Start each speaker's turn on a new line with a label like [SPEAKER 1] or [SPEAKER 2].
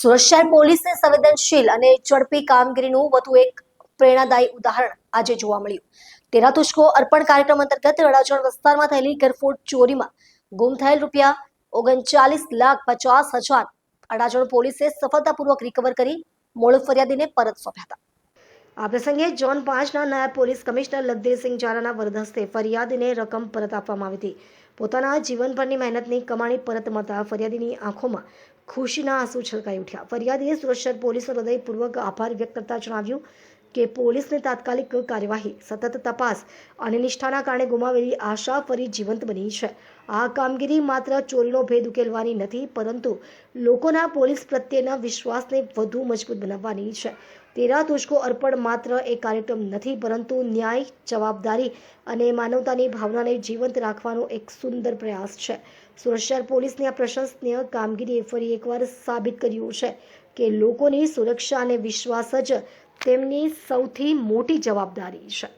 [SPEAKER 1] સુરત શહેર પોલીસને સંવેદનશીલ અને ઝડપી કામગીરીનું વધુ એક પ્રેરણાદાયી ઉદાહરણ આજે જોવા મળ્યું। તેરા તુજકો અર્પણ કાર્યક્રમ અંતર્ગત અડાજણ વિસ્તારમાં થયેલી ગરફોડ ચોરીમાં ગુમ થયેલ ₹39,50,000 અડાજણ પોલીસે સફળતાપૂર્વક રિકવર કરી મૂળ ફરિયાદીને પરત સોંપ્યા હતા। આ પ્રસંગે ઝોન 5ના નાયબ પોલીસ કમિશનર લખદેવસિંહ ઝાલાના વરદ હસ્તે ફરિયાદીને રકમ પરત આપવામાં આવી હતી। પોતાના જીવનભરની મહેનતની કમાણી પરત મળતા ફરિયાદીની આંખોમાં ખુશીના આંસુ છલકાઈ ઉઠ્યા। ફરિયાદીએ સુરત શહેર પોલીસનો હૃદયપૂર્વક આભાર વ્યક્ત કરતા જણાવ્યું કે પોલીસની તાત્કાલિક કાર્યવાહી, સતત તપાસ અને નિષ્ઠાના કારણે ગુમાવેલી આશા ફરી જીવંત બની છે। આ કામગીરી માત્ર ચોરીનો ભેદ ઉકેલવાની નથી, પરંતુ લોકોના પોલીસ પ્રત્યેના વિશ્વાસને વધુ મજબૂત બનાવવાની છે। તેરા તુજકો અર્પણ માત્ર એક કાર્યક્રમ નથી, પરંતુ ન્યાય, જવાબદારી અને માનવતાની ભાવનાને જીવંત રાખવાનો એક સુંદર પ્રયાસ છે। સુરત શહેર પોલીસની આ પ્રશંસનીય કામગીરીએ ફરી એકવાર સાબિત કર્યું છે કે લોકોની સુરક્ષા અને વિશ્વાસ જ તેમની સૌથી મોટી જવાબદારી છે।